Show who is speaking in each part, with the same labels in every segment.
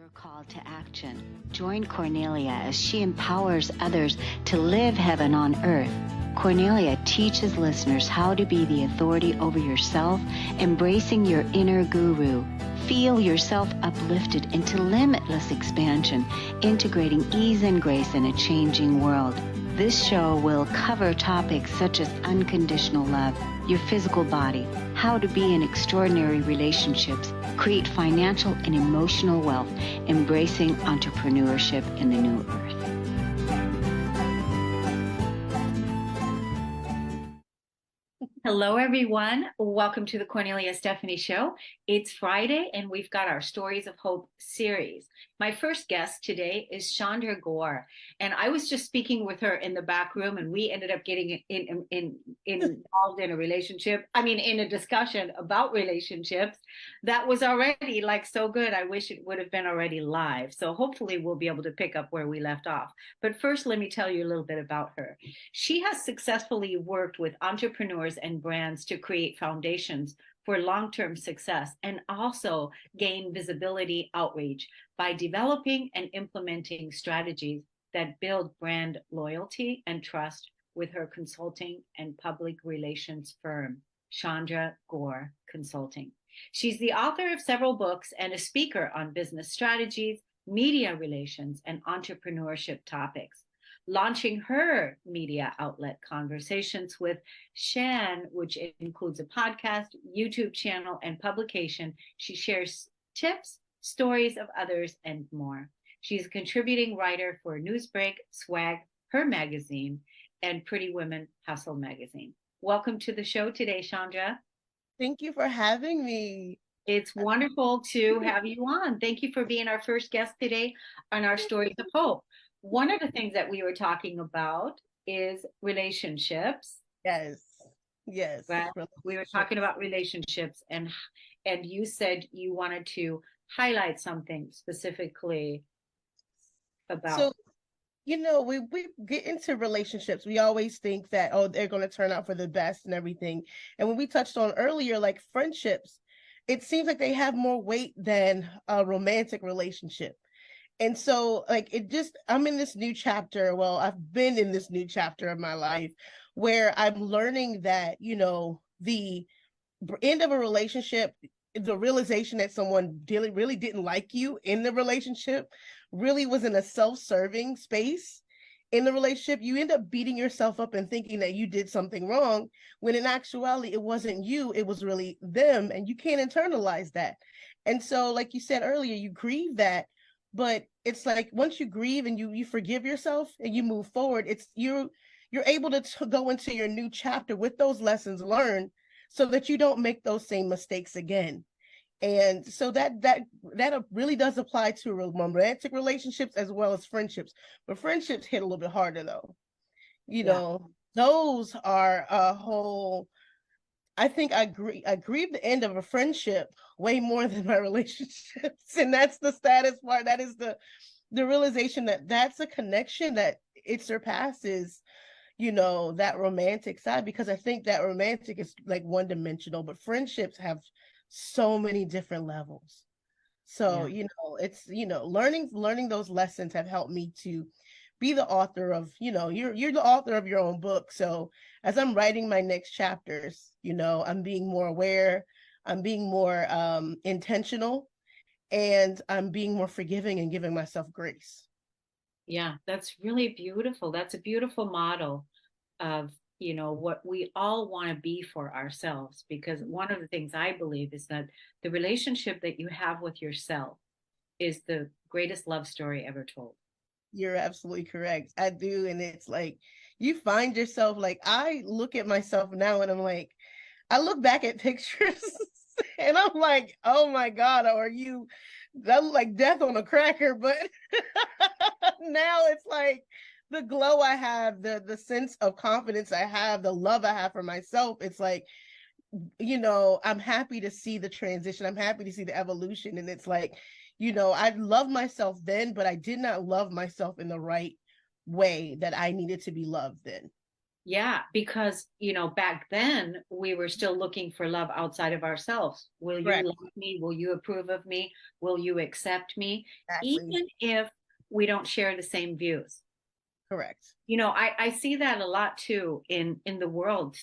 Speaker 1: your call to action. Join Kornelia as she empowers others to live heaven on earth. Kornelia teaches listeners how to be the authority over yourself, embracing your inner guru. Feel yourself uplifted into limitless expansion, integrating ease and grace in a changing world. This show will cover topics such as unconditional love, your physical body, how to be in extraordinary relationships, create financial and emotional wealth, embracing entrepreneurship in the new earth. Hello, everyone. Welcome to the Kornelia Stephanie Show. It's Friday, and we've got our Stories of Hope series. My first guest today is Chandra Gore, and I was just speaking with her in the back room, and we ended up getting involved in a relationship. In a discussion about relationships that was already so good. I wish it would have been already live. So hopefully we'll be able to pick up where we left off. But first, let me tell you a little bit about her. She has successfully worked with entrepreneurs and brands to create foundations for long-term success and also gain visibility outreach by developing and implementing strategies that build brand loyalty and trust with her consulting and public relations firm, Chandra Gore Consulting. She's the author of several books and a speaker on business strategies, media relations, and entrepreneurship topics. Launching her media outlet Conversations with Shan, which includes a podcast, YouTube channel, and publication. She shares tips, stories of others, and more. She's a contributing writer for Newsbreak, Swag, Her Magazine, and Pretty Women Hustle Magazine. Welcome to the show today, Chandra.
Speaker 2: Thank you for having me.
Speaker 1: It's wonderful to have you on. Thank you for being our first guest today on our Stories of Hope. One of the things that we were talking about is relationships.
Speaker 2: Yes.
Speaker 1: Right? We were talking about relationships, and you said you wanted to highlight something specifically about.
Speaker 2: So, we get into relationships. We always think that, they're going to turn out for the best and everything. And when we touched on earlier, like friendships, it seems like they have more weight than a romantic relationship. And so I'm in this new chapter. Well, I've been in this new chapter of my life where I'm learning that, the end of a relationship, the realization that someone really didn't like you in the relationship really was in a self-serving space in the relationship. You end up beating yourself up and thinking that you did something wrong, when in actuality, it wasn't you, it was really them. And you can't internalize that. And so, like you said earlier, you grieve that. But it's like once you grieve and you forgive yourself and you move forward, you're able to go into your new chapter with those lessons learned so that you don't make those same mistakes again. And so that really does apply to romantic relationships as well as friendships. But friendships hit a little bit harder though. Those are a whole. I think I grieve the end of a friendship way more than my relationships. And that's the saddest part. That is the realization that that's a connection that it surpasses, that romantic side, because I think that romantic is like one dimensional, but friendships have so many different levels. So, it's, learning those lessons have helped me to be the author of, you're the author of your own book. So as I'm writing my next chapters, I'm being more aware, I'm being more intentional, and I'm being more forgiving and giving myself grace.
Speaker 1: Yeah, that's really beautiful. That's a beautiful model of, what we all want to be for ourselves. Because one of the things I believe is that the relationship that you have with yourself is the greatest love story ever told.
Speaker 2: You're absolutely correct. I do. And it's like, you find yourself, like, I look at myself now and I'm like, I look back at pictures and I'm like, oh my God, that look like death on a cracker. But now it's like the glow I have, the sense of confidence I have, the love I have for myself. It's like, I'm happy to see the transition. I'm happy to see the evolution. And it's like, I loved myself then, but I did not love myself in the right way that I needed to be loved then.
Speaker 1: Yeah, because, back then we were still looking for love outside of ourselves. Will you
Speaker 2: Correct.
Speaker 1: love me? Will you approve of me? Will you accept me?
Speaker 2: Exactly.
Speaker 1: Even if we don't share the same views.
Speaker 2: Correct.
Speaker 1: I see that a lot too in the world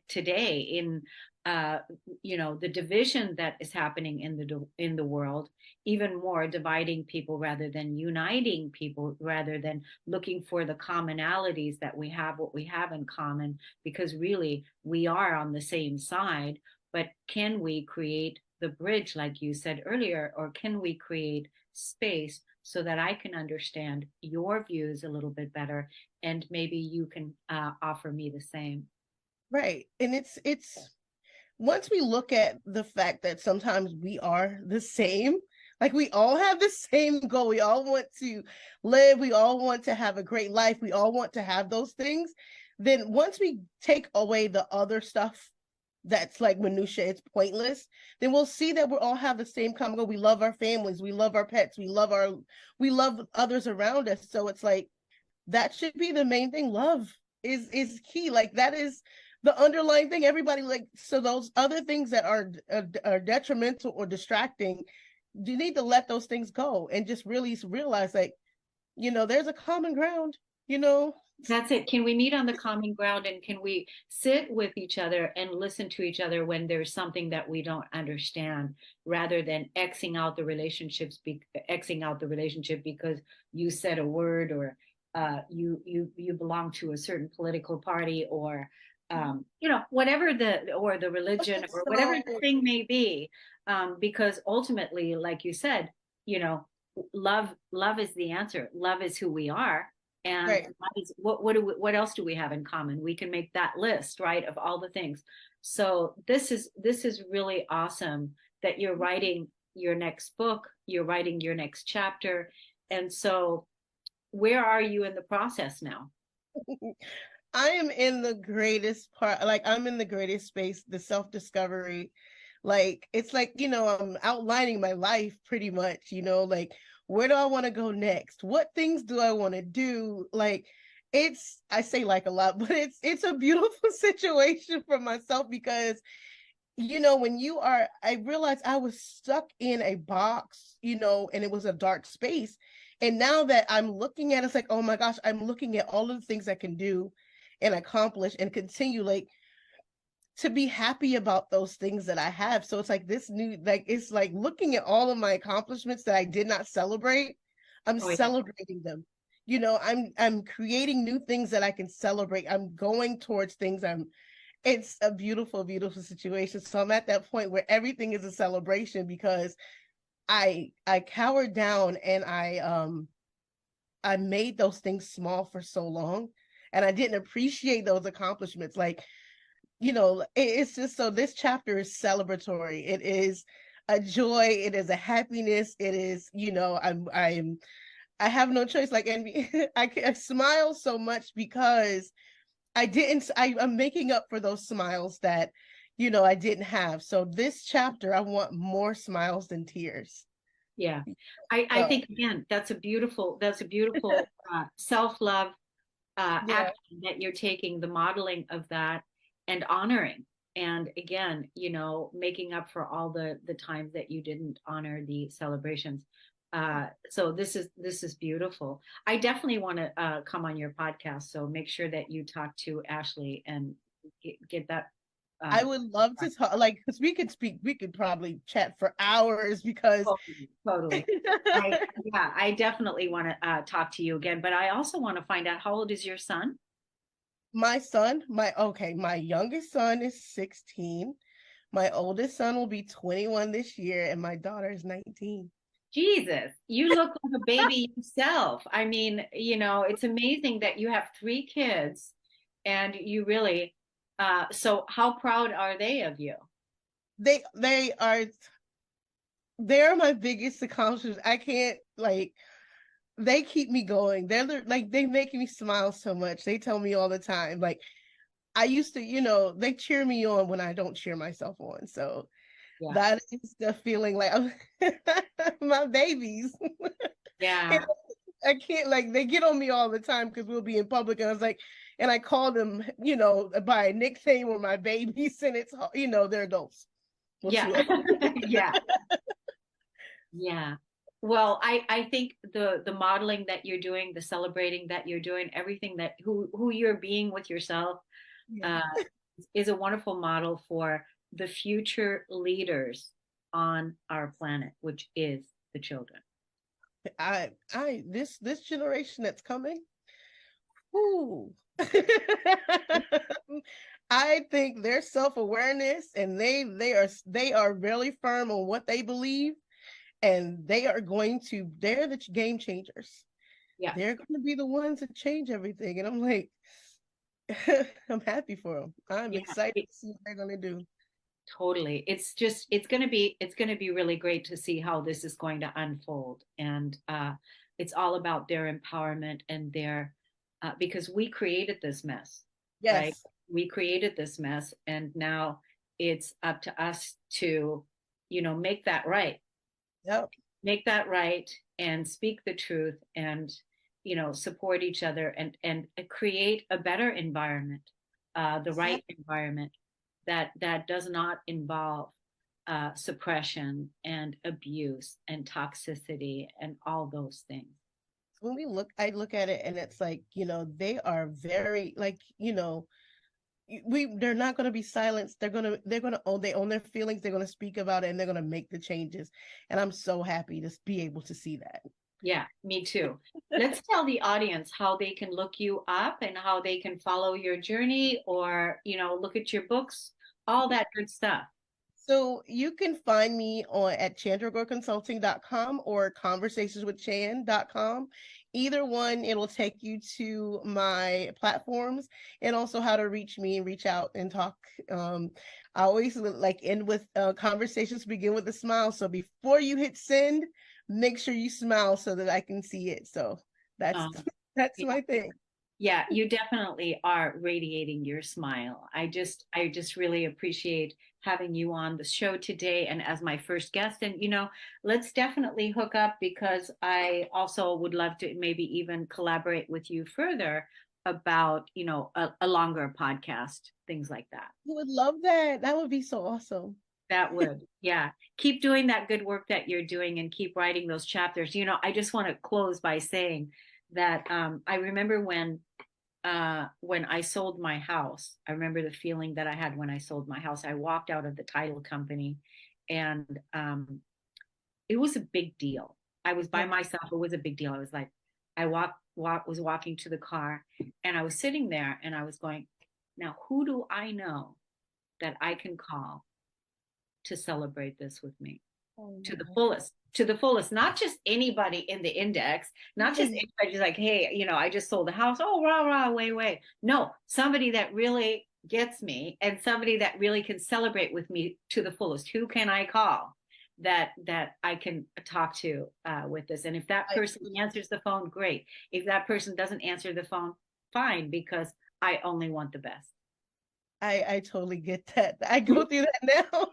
Speaker 1: today in uh the division that is happening in the world, even more dividing people rather than uniting people, rather than looking for the commonalities that we have, what we have in common, because really we are on the same side. But can we create the bridge like you said earlier, or can we create space so that I can understand your views a little bit better, and maybe you can offer me the same.
Speaker 2: Right. And it's once we look at the fact that sometimes we are the same, like we all have the same goal. We all want to live, we all want to have a great life, we all want to have those things. Then once we take away the other stuff that's like minutia, it's pointless, then we'll see that we all have the same common goal. We love our families, we love our pets, we love others around us. So it's like that should be the main thing. Love is key. Like that is the underlying thing. Everybody like, so those other things that are detrimental or distracting, you need to let those things go and just really realize like, there's a common ground, you know.
Speaker 1: That's it. Can we meet on the common ground, and can we sit with each other and listen to each other when there's something that we don't understand, rather than Xing out the relationship because you said a word, or you belong to a certain political party, or whatever the religion, or whatever
Speaker 2: So
Speaker 1: the thing may be, because ultimately, like you said, you know love is the answer. Love is who we are. And
Speaker 2: right.
Speaker 1: what else do we have in common? We can make that list, right, of all the things. So this is really awesome that you're writing your next book, you're writing your next chapter. And so where are you in the process now?
Speaker 2: I am in the greatest part, like I'm in the greatest space, the self-discovery. Like it's like, I'm outlining my life pretty much, like where do I want to go next? What things do I want to do? Like I say like a lot, but it's a beautiful situation for myself because when I realized I was stuck in a box, and it was a dark space. And now that I'm looking at it, it's like, oh my gosh, I'm looking at all of the things I can do and accomplish and continue like to be happy about those things that I have. So it's like this new, like, it's like looking at all of my accomplishments that I did not celebrate. I'm
Speaker 1: Oh yeah.
Speaker 2: celebrating them. I'm creating new things that I can celebrate. I'm going towards things. It's a beautiful, beautiful situation. So I'm at that point where everything is a celebration because I cowered down and I made those things small for so long and I didn't appreciate those accomplishments. Like, it's just, so this chapter is celebratory. It is a joy, it is a happiness, it is, I have no choice. Like, and I smile so much because I'm making up for those smiles that, I didn't have. So this chapter, I want more smiles than tears.
Speaker 1: Yeah. I
Speaker 2: So
Speaker 1: think again, that's a beautiful self-love
Speaker 2: yeah,
Speaker 1: action that you're taking, the modeling of that, and honoring. And again, making up for all the times that you didn't honor the celebrations. So this is beautiful. I definitely want to come on your podcast. So make sure that you talk to Ashley and get that.
Speaker 2: I
Speaker 1: Uh,
Speaker 2: would love to talk, like, because we could probably chat for hours because
Speaker 1: totally, totally. Yeah, I definitely want to talk to you again. But I also want to find out, how old is your son?
Speaker 2: my youngest son is 16. My oldest son will be 21 this year, and my daughter is 19.
Speaker 1: Jesus, you look like a baby yourself. I mean, it's amazing that you have three kids, and you really, so how proud are they of you?
Speaker 2: They're my biggest accomplishment. I can't, like, they keep me going. Like, they make me smile so much. They tell me all the time. Like, I used to, they cheer me on when I don't cheer myself on. So
Speaker 1: Yeah.
Speaker 2: that is the feeling like I'm my babies. And
Speaker 1: Yeah.
Speaker 2: I can't, like, they get on me all the time because we'll be in public and I was like, and I call them, you know, by a nickname or my babies, and it's, you know, they're adults. We'll
Speaker 1: Yeah.
Speaker 2: see what
Speaker 1: Yeah. Yeah. Well, I think the modeling that you're doing, the celebrating that you're doing, everything that who you're being with yourself,
Speaker 2: yeah.
Speaker 1: uh, is a wonderful model for the future leaders on our planet, which is the children.
Speaker 2: This generation that's coming, ooh. I think their self-awareness, and they are really firm on what they believe, and they're the game changers.
Speaker 1: Yeah.
Speaker 2: They're going to be the ones that change everything. And I'm like, I'm happy for them. I'm
Speaker 1: Yeah.
Speaker 2: excited to see what they're going to do.
Speaker 1: Totally. It's going to be really great to see how this is going to unfold. And it's all about their empowerment and their because we created this mess, right?
Speaker 2: Yes.
Speaker 1: We created this mess, and now it's up to us to, make that right.
Speaker 2: Yep.
Speaker 1: Make that right and speak the truth, and support each other, and create a better environment, the right environment that does not involve suppression and abuse and toxicity and all those things.
Speaker 2: When I look at it, and it's like, they are very, like, they're not going to be silenced. They're going to own their feelings. They're going to speak about it, and they're going to make the changes. And I'm so happy to be able to see that.
Speaker 1: Yeah, me too. Let's tell the audience how they can look you up and how they can follow your journey, or, look at your books, all that good stuff.
Speaker 2: So you can find me at chandragoreconsulting.com or conversationswithchan.com. Either one, it'll take you to my platforms, and also how to reach me and reach out and talk. I always like end with conversations begin with a smile. So before you hit send, make sure you smile so that I can see it. So that's that's
Speaker 1: Yeah.
Speaker 2: my thing.
Speaker 1: Yeah, you definitely are radiating your smile. I just really appreciate having you on the show today and as my first guest. And, let's definitely hook up, because I also would love to maybe even collaborate with you further about, a longer podcast, things like that.
Speaker 2: You would love that. That would be so awesome.
Speaker 1: That would, yeah. Keep doing that good work that you're doing and keep writing those chapters. I just want to close by saying that I remember when I sold my house. I remember the feeling that I had when I sold my house. I walked out of the title company, and it was a big deal. I was by myself. It was a big deal. I was like, I was walking to the car, and I was sitting there, and I was going, now who do I know that I can call to celebrate this with me? To the fullest, not just anybody in the index, not just anybody just like, hey, I just sold the house. Oh, rah, rah, way. No, somebody that really gets me, and somebody that really can celebrate with me to the fullest. Who can I call that I can talk to with this? And if that person answers the phone, great. If that person doesn't answer the phone, fine, because I only want the best.
Speaker 2: I totally get that. I go through that now.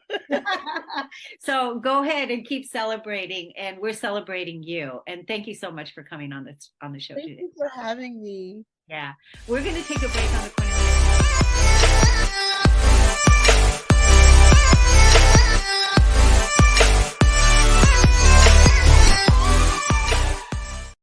Speaker 1: So go ahead and keep celebrating, and we're celebrating you. And thank you so much for coming on the show today.
Speaker 2: Thank you for having me.
Speaker 1: Yeah, we're going to take a break on the Cornelia